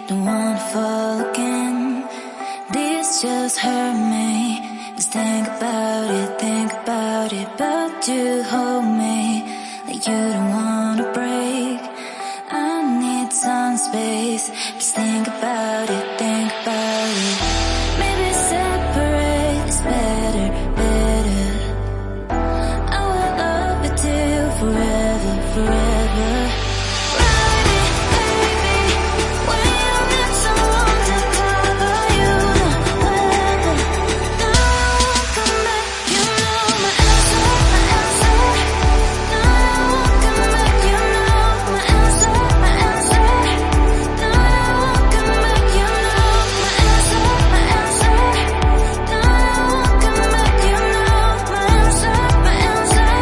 don't wanna fall again. This just hurt me. Just think about it, but you hold me like you don't wanna break. I need some space. Just think about it, Maybe separate is better, better. I will love you till forever, forever. Ride it, baby, when you need someone to cover you. Whenever, now I won't come back. You know my answer, my answer. Now I won't come back. You know my answer, my answer. Now I won't come back. You know my answer, my answer. Now I won't come back. You know my answer, my answer. Now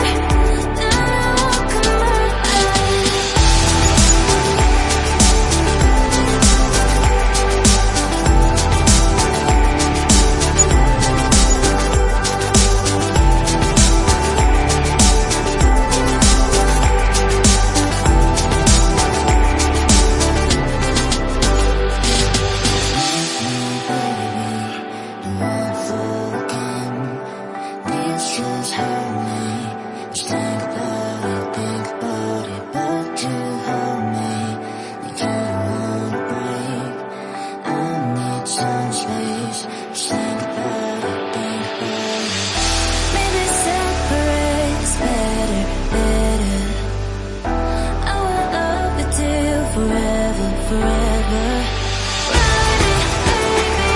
I won't come This just hurt me. Just think about it, but you hold me like you don't wanna break. I need some space. Just think about it, Maybe separate is better, better. I will love you till forever, forever. Ride it, baby,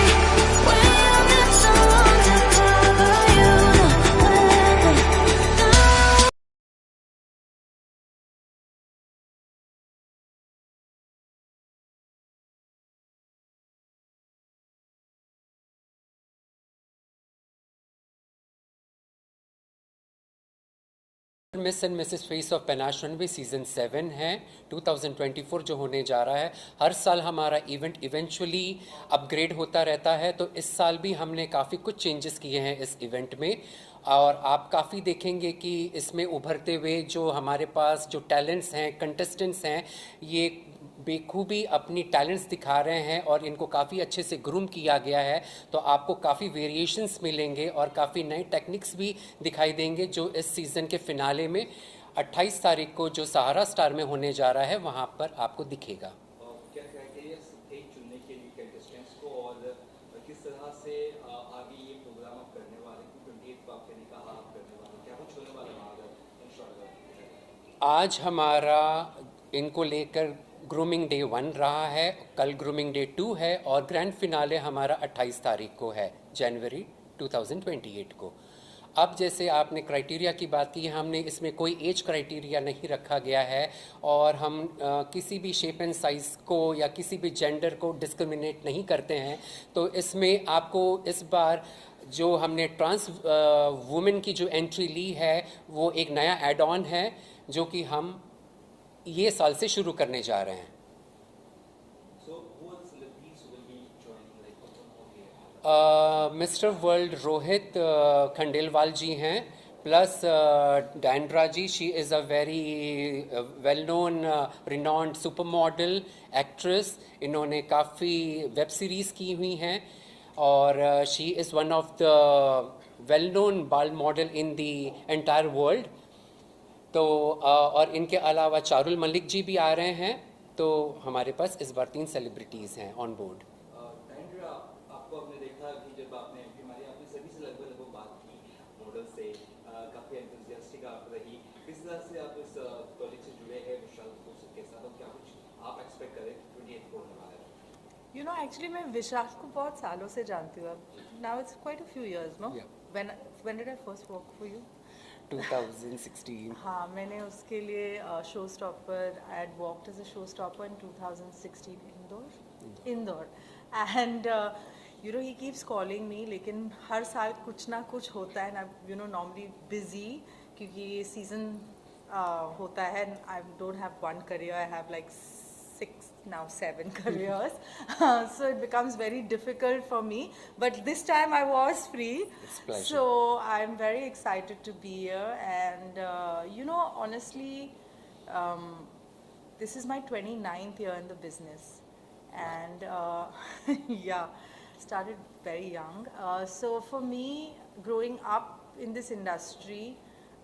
when you need someone to cover you. Whenever, now. Miss and Mrs face of Panache runway season 7 है 2024 जो होने जा रहा है। हर साल हमारा event eventually upgrade होता रहता है, तो इस साल भी हमने काफ़ी कुछ चेंजेस किए हैं इस इवेंट में, और आप काफ़ी देखेंगे कि इसमें उभरते हुए जो हमारे पास जो टैलेंट्स हैं, कंटेस्टेंट्स हैं, ये बेखूबी अपनी टैलेंट्स दिखा रहे हैं और इनको काफ़ी अच्छे से ग्रूम किया गया है। तो आपको काफ़ी वेरिएशंस मिलेंगे और काफ़ी नए टेक्निक्स भी दिखाई देंगे जो इस सीज़न के फिनाले में 28 तारीख को जो सहारा स्टार में होने जा रहा है वहाँ पर आपको दिखेगा। क्या क्राइटेरिया थे चुनने के लिए कंटेस्टेंट्स को, और किस तरह से आगे ये प्रोग्राम आप करने वाले हैं? 28 को आपने कहा आप करने वाले, क्या कुछ होने वाला है? आज हमारा इनको लेकर ग्रूमिंग डे 1 रहा है, कल ग्रूमिंग डे 2 है और ग्रैंड फिनाले हमारा 28 तारीख को है, जनवरी 2028 को। अब जैसे आपने क्राइटेरिया की बात की, हमने इसमें कोई एज क्राइटेरिया नहीं रखा गया है और हम किसी भी शेप एंड साइज़ को या किसी भी जेंडर को डिस्क्रिमिनेट नहीं करते हैं। तो इसमें आपको इस बार जो हमने ट्रांस वुमेन की जो एंट्री ली है वो एक नया एड ऑन है जो कि हम ये साल से शुरू करने जा रहे हैं। मिस्टर वर्ल्ड रोहित खंडेलवाल जी हैं, plus Diandra ji, she is a very well known renowned super model actress. इन्होंने काफ़ी वेब सीरीज़ की हुई हैं और she is one of the well known bald model in the entire world. तो और इनके अलावा चारुल मलिक जी भी आ रहे हैं। तो हमारे पास इस बार 3 सेलिब्रिटीज़ हैं ऑन बोर्ड। आपको आपने देखा कि जब आपने आपने सभी से लगभग बात की, मॉडल से काफ़ी एंथुसियास्टिक आप रही, किस तरह से आप इस प्रोजेक्ट से जुड़े हैं विशाल के साथ, और क्या कुछ आप एक्सपेक्ट करें 28 को होने वाला है? You know, actually मैं विशाल को बहुत सालों से जानती हूँ। Now it's quite a few years, no? Yeah. When did I first work for you? 2016। हाँ, मैंने उसके लिए show stopper, I had worked as a show stopper in 2016 Indore and you know he keeps calling me, लेकिन हर साल कुछ ना कुछ होता है ना, यू नो नॉर्मली बिजी क्योंकि ये सीजन होता है। I don't have one career, I have like 6 now 7 careers. So it becomes very difficult for me, but this time I was free. It's a pleasure. So I'm very excited to be here, and you know, honestly, this is my 29th year in the business, and yeah, started very young. So for me, growing up in this industry,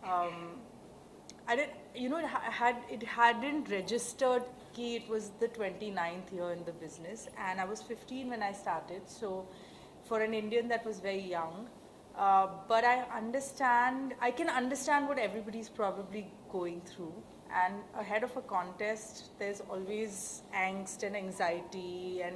I did, you know, it hadn't registered कि it was the 29th year in the business, and I was 15 when I started. So for an Indian, that was very young. But I can understand what everybody's probably going through. And ahead of a contest, there's always angst and anxiety and,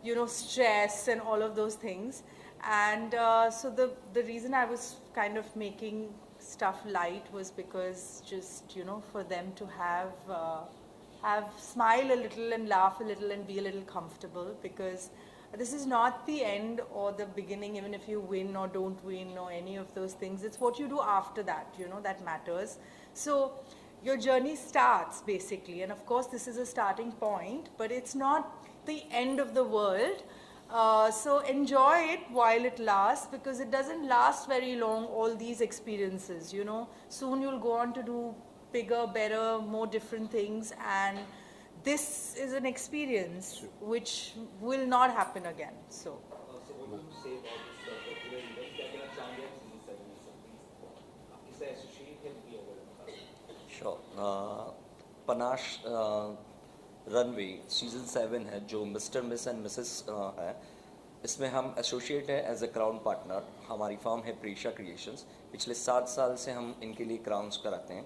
you know, stress and all of those things. And so the reason I was kind of making stuff light was because just, you know, for them to have smile a little and laugh a little and be a little comfortable, because this is not the end or the beginning, even if you win or don't win or any of those things. It's what you do after that, you know, that matters. So your journey starts basically, and of course this is a starting point, but it's not the end of the world. So enjoy it while it lasts, because it doesn't last very long, all these experiences, you know. Soon you'll go on to do bigger, better, more different things, and this is an experience which will not happen again. So So what do you say about this particular event? क्या कहना चाहेंगे आप season 7 में से please? आप किससे associate हैं भी अगर श्योर पनाश रनवे सीज़न 7 है जो मिस्टर मिस एंड मिसेस है, इसमें हम एसोसिएट हैं एज ए क्राउन पार्टनर. हमारी फर्म है प्रीशा क्रिएशंस. पिछले 7 साल से हम इनके लिए क्राउन्स कराते हैं,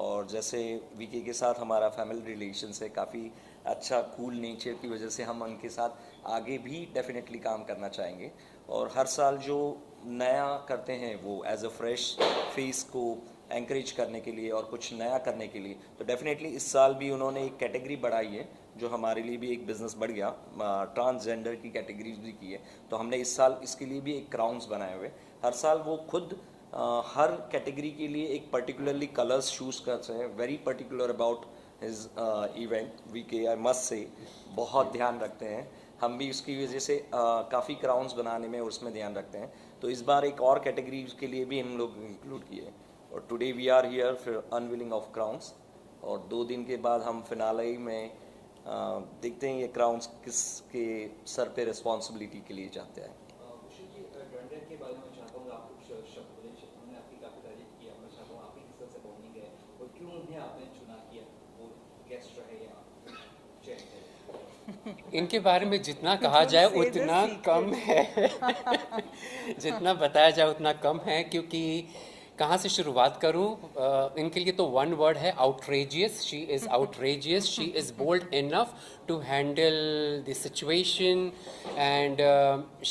और जैसे वीके के साथ हमारा फैमिली रिलेशंस है काफ़ी अच्छा, कूल नेचर की वजह से हम उनके साथ आगे भी डेफिनेटली काम करना चाहेंगे. और हर साल जो नया करते हैं वो एज अ फ्रेश फेस को एंकरेज करने के लिए और कुछ नया करने के लिए, तो डेफिनेटली इस साल भी उन्होंने एक कैटेगरी बढ़ाई है जो हमारे लिए भी एक बिज़नेस बढ़ गया. ट्रांसजेंडर की कैटेगरीज भी की है, तो हमने इस साल इसके लिए भी एक क्राउन्स बनाए हुए. हर साल वो खुद हर कैटेगरी के लिए एक पर्टिकुलरली कलर्स चूज़ करते हैं. Very particular about his event. VK I must say बहुत ध्यान रखते हैं. हम भी उसकी वजह से काफ़ी क्राउन्स बनाने में और उसमें ध्यान रखते हैं. तो इस बार एक और कैटेगरी के लिए भी हम लोग इंक्लूड किए. और today we are here for unveiling of crowns, और 2 दिन के बाद हम फिनाले में देखते हैं ये क्राउन्स किसके सर पे रिस्पॉन्सिबिलिटी के लिए जाते हैं. खुशी जी, डंडर के बारे में चाहता हूँ आप कुछ शब्द बोलें. उन्होंने आपकी काफ़ी तारीफ की. मैं चाहता हूँ आपकी किस तरह से बॉन्डिंग है और क्यों उन्हें आपने चुना किया, वो गेस्ट रहे या चेक है? इनके बारे में जितना कहा जाए उतना कम है. जितना बताया जाए उतना कम है, क्योंकि कहाँ से शुरुआत करूँ. इनके लिए तो वन वर्ड है, outrageous. She is outrageous. She is bold enough to handle the situation, and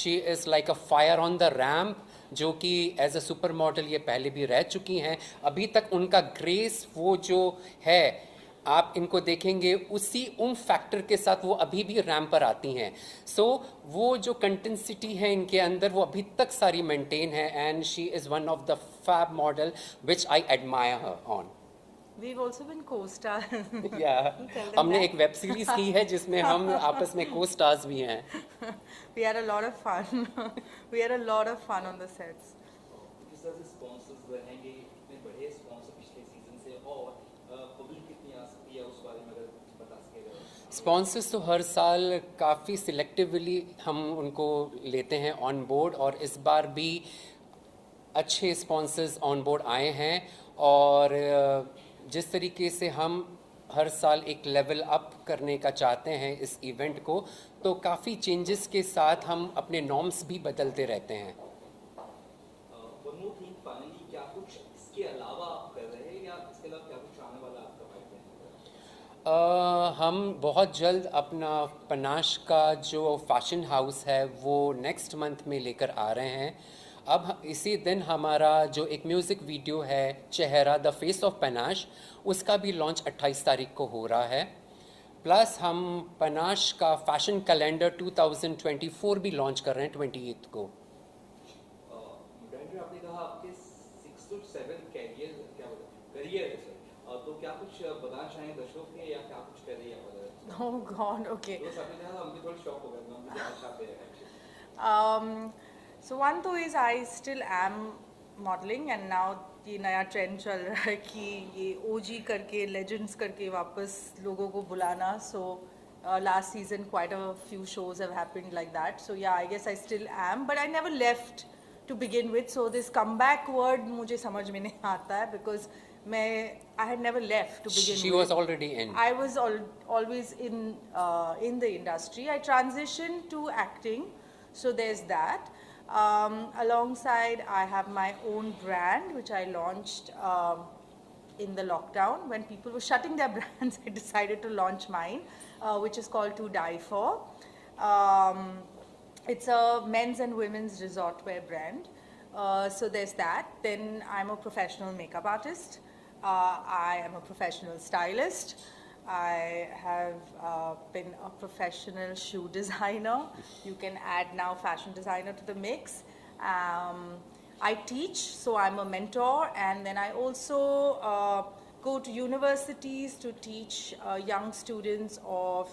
she is like a fire on the ramp, जो कि एज अ सुपर मॉडल ये पहले भी रह चुकी हैं. अभी तक उनका ग्रेस वो जो है, आप इनको देखेंगे उसी फैक्टर के साथ वो अभी भी रैम्प पर आती हैं. सो वो जो कंटेंसिटी है इनके अंदर वो अभी तक सारी मेंटेन है, and she is one of the fab model which I admire her on. we've also been co-stars. हमने एक वेब सीरीज की है जिसमें हम आपस में को स्टार्स भी हैं. We had a lot of fun. We had a lot of fun on the sets. किस तरह से स्पॉन्सर्स रहेंगे, इतने बड़े स्पॉन्सर पिछले सीजन से, और पब्लिक कितनी आ सकती है उस बारे में अगर बता सकेगा. स्पॉन्सर्स तो हर साल काफ़ी सिलेक्टिवली हम उनको लेते हैं ऑन बोर्ड, और इस बार भी अच्छे स्पॉन्सर्स ऑन बोर्ड आए हैं. और जिस तरीके से हम हर साल एक लेवल अप करने का चाहते हैं इस इवेंट को, तो काफ़ी चेंजेस के साथ हम अपने नॉर्म्स भी बदलते रहते हैं. वन मोर थिंग फाइनली, क्या कुछ इसके अलावा आप कर रहे हैं या इसके अलावा क्या कुछ आने वाला आपका पाइपलाइन है? हम बहुत जल्द अपना पनाश का जो फैशन हाउस है वो नेक्स्ट मंथ में लेकर आ रहे हैं. अब इसी दिन हमारा जो एक म्यूज़िक वीडियो है चेहरा द फेस ऑफ पनाश, उसका भी लॉन्च 28 तारीख को हो रहा है. प्लस हम पनाश का फैशन कैलेंडर 2024 भी लॉन्च कर रहे हैं 28 को. ब्रांड आपने कहा आपके 6 to 7 करियर है सर, तो क्या कुछ बताना चाहेंगे दर्शकों के, या क्या कुछ कर रही है? Oh God, okay. तो आपने कहा हम भी थोड़ा शॉक हो गए, हम भी जानना चाहते हैं. So one तो is I still am modeling, and now ये नया ट्रेंड चल रहा है कि ये OG करके, legends करके वापस लोगों को बुलाना. So last season quite a few shows have happened like that. So yeah, I guess I still am, but I never left to begin with. So this comeback word मुझे समझ में नहीं आता है because I had never left to begin with. She was already in. I was always in the industry. I transitioned to acting, so there's that. Alongside, I have my own brand, which I launched in the lockdown. When people were shutting their brands, I decided to launch mine, which is called To Die For. It's a men's and women's resort wear brand. So there's that. Then I'm a professional makeup artist. I am a professional stylist. I have been a professional shoe designer. You can add now fashion designer to the mix. I teach, so I'm a mentor, and then I also go to universities to teach young students of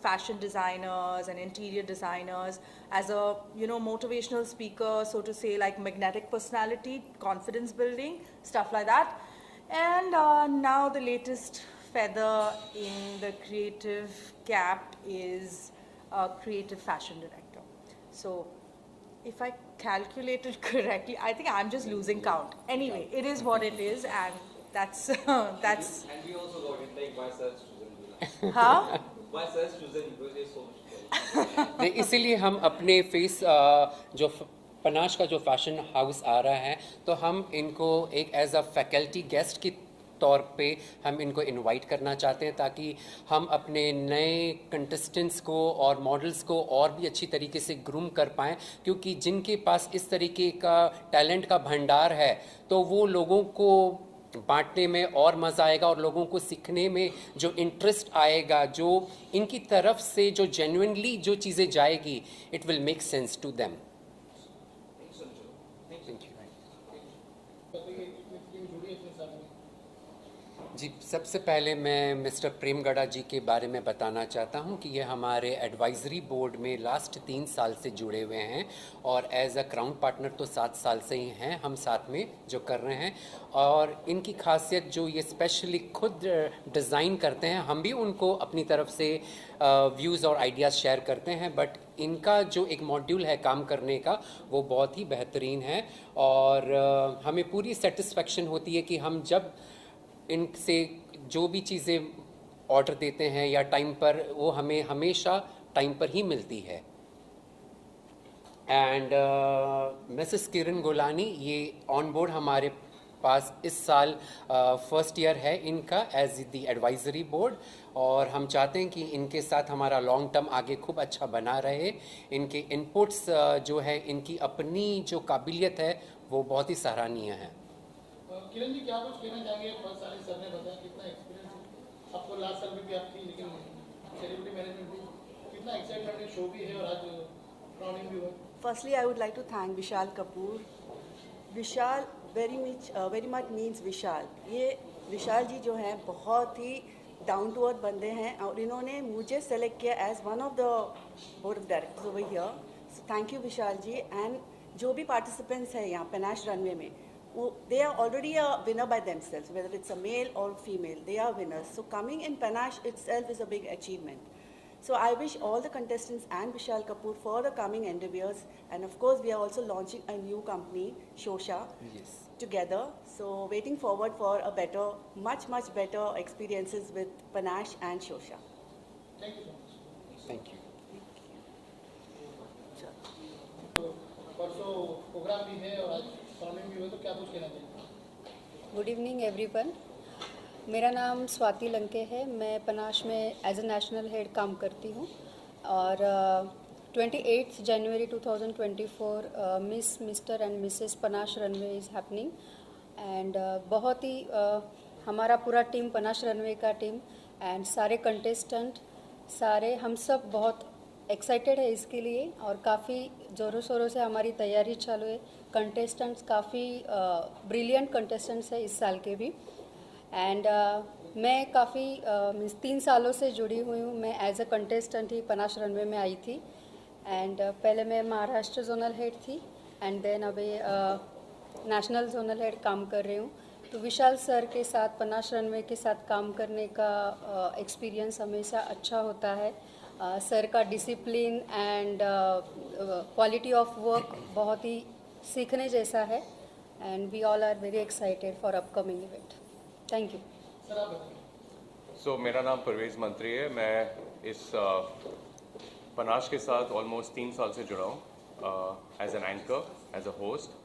fashion designers and interior designers as a motivational speaker, so to say, like magnetic personality, confidence building, stuff like that. And now the latest feather in the creative cap is a creative fashion director. So if I calculated correctly, I think I'm just losing count. Anyway, it is what it is, and that's that's. And we also got it, like, why search Susan? Huh? Why search Susan? Because there's so much. नहीं, इसीलिए हम अपने face जो panache का जो fashion house आ रहा है तो हम इनको एक एज अ फैकल्टी गेस्ट की तौर पे हम इनको इनवाइट करना चाहते हैं ताकि हम अपने नए कंटेस्टेंट्स को और मॉडल्स को और भी अच्छी तरीके से ग्रूम कर पाएँ, क्योंकि जिनके पास इस तरीके का टैलेंट का भंडार है तो वो लोगों को बांटने में और मज़ा आएगा और लोगों को सीखने में जो इंटरेस्ट आएगा, जो इनकी तरफ से जो जेन्युइनली जो चीज़ें जाएगी, it will make sense to them. जी, सबसे पहले मैं मिस्टर प्रेम गड़ा जी के बारे में बताना चाहता हूं कि ये हमारे एडवाइज़री बोर्ड में लास्ट 3 साल से जुड़े हुए हैं और एज अ क्राउन पार्टनर तो 7 साल से ही हैं हम साथ में जो कर रहे हैं. और इनकी खासियत जो ये स्पेशली खुद डिज़ाइन करते हैं, हम भी उनको अपनी तरफ से व्यूज़ और आइडियाज़ शेयर करते हैं, बट इनका जो एक मॉड्यूल है काम करने का वो बहुत ही बेहतरीन है और हमें पूरी सेटिस्फेक्शन होती है कि हम जब इनसे जो भी चीज़ें ऑर्डर देते हैं या टाइम पर, वो हमें हमेशा टाइम पर ही मिलती है. एंड मिसेस किरण गोलानी ये ऑन बोर्ड हमारे पास इस साल फर्स्ट ईयर है इनका एज द एडवाइज़री बोर्ड, और हम चाहते हैं कि इनके साथ हमारा लॉन्ग टर्म आगे खूब अच्छा बना रहे. इनके इनपुट्स जो है, इनकी अपनी जो काबिलियत है वो बहुत ही सराहनीय है. किरण जी, क्या कुछ कहना चाहेंगे? बहुत सारे सर ने बताया कितना एक्सपीरियंस है आपको. लास्ट साल में भी आप थी, लेकिन सेलिब्रिटी मैनेजमेंट भी, कितना एक्साइटमेंट है, शो भी है और आज क्राउनिंग भी हुआ. Firstly, I would like to thank Vishal Kapoor. Vishal very much means Vishal. ये विशाल जी जो हैं बहुत ही डाउन टू अर्थ बंदे हैं और इन्होंने मुझे सेलेक्ट किया as one of the board of directors over here. So thank you Vishal ji. And जो भी पार्टिसिपेंट्स हैं यहाँ पेनाश रनवे में, they are already a winner by themselves, whether it's a male or female, they are winners. So coming in Panache itself is a big achievement. So I wish all the contestants and Vishal Kapoor for the coming endeavors, and of course we are also launching a new company, Shosha, Yes. together. So waiting forward for a better, much better experiences with Panache and Shosha. Thank you so much. Thank you. परसों programme भी है और आज crowning भी हुआ, तो क्या कुछ कहना चाहिए? Good evening everyone. मेरा नाम स्वाति लंके है. मैं पनाश में एज ए नेशनल हेड काम करती हूँ और 28 जनवरी 2024 Miss, Mister and Mrs Panache runway is happening. And बहुत ही हमारा पूरा टीम, पनाश रनवे का टीम एंड सारे कंटेस्टेंट, सारे हम सब बहुत एक्साइटेड है इसके लिए और काफ़ी ज़ोरों शोरों से हमारी तैयारी चालू है. कंटेस्टेंट्स काफ़ी ब्रिलियंट कंटेस्टेंट्स है इस साल के भी. एंड मैं काफ़ी 3 सालों से जुड़ी हुई हूँ. मैं एज अ कंटेस्टेंट ही पनाश रनवे में आई थी एंड पहले मैं महाराष्ट्र जोनल हेड थी एंड देन अभी नेशनल जोनल हेड काम कर रही हूँ. तो विशाल सर के साथ पनाश रनवे के साथ काम करने का एक्सपीरियंस हमेशा अच्छा होता है। सर का discipline and quality of work बहुत ही सीखने जैसा है and we all are very excited for upcoming event. Thank you. Sir आप बताइए। सो मेरा नाम परवेज़ मंत्री है। मैं इस पनाश के साथ ऑलमोस्ट 3 साल से जुड़ा हूँ as an anchor, as a host,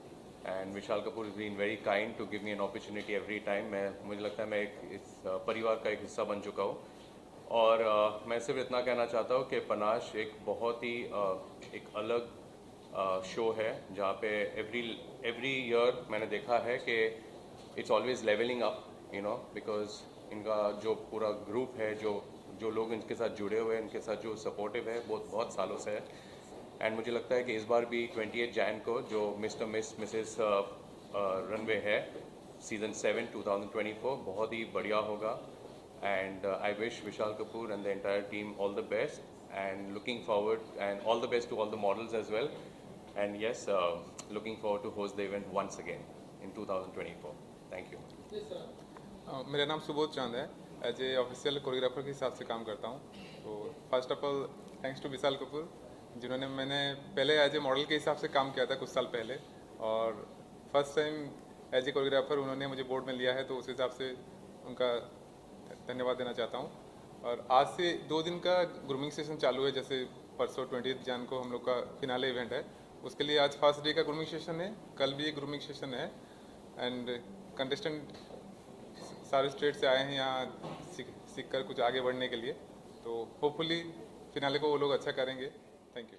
and Vishal Kapoor is been very kind to give me an opportunity every time. मुझे लगता है मैं इस परिवार का एक हिस्सा बन चुका हूँ और मैं सिर्फ इतना कहना चाहता हूँ कि पनाश एक बहुत ही एक अलग शो है जहाँ पे एवरी ईयर मैंने देखा है कि it's always levelling up, you know, because इनका जो पूरा ग्रुप है, जो लोग इनके साथ जुड़े हुए हैं, इनके साथ जो सपोर्टिव है, बहुत सालों से है। एंड मुझे लगता है कि इस बार भी 28 जैन को जो मिस्टर मिसेस रनवे है सीज़न 7 2024 बहुत ही बढ़िया होगा। And I wish Vishal Kapoor and the entire team all the best and looking forward and all the best to all the models as well. And yes, looking forward to host the event once again in 2024। Thank you. मेरा नाम सुबोध चांद है। As a official choreographer के हिसाब से काम करता हूँ। तो first of all thanks to Vishal Kapoor, जिन्होंने मैंने पहले एज ए मॉडल के हिसाब से काम किया था कुछ साल पहले, और first time as a choreographer उन्होंने मुझे बोर्ड में लिया है, तो उस हिसाब से उनका धन्यवाद देना चाहता हूँ। और आज से 2 दिन का ग्रूमिंग सेशन चालू है। जैसे परसों 20 जैन को हम लोग का फिनाले इवेंट है, उसके लिए आज फर्स्ट डे का ग्रूमिंग सेशन है, कल भी एक ग्रूमिंग सेशन है। एंड कंटेस्टेंट सारे स्टेट से आए हैं यहाँ सीख कर कुछ आगे बढ़ने के लिए, तो होपफुली फिनाले को वो लोग अच्छा करेंगे। Thank you.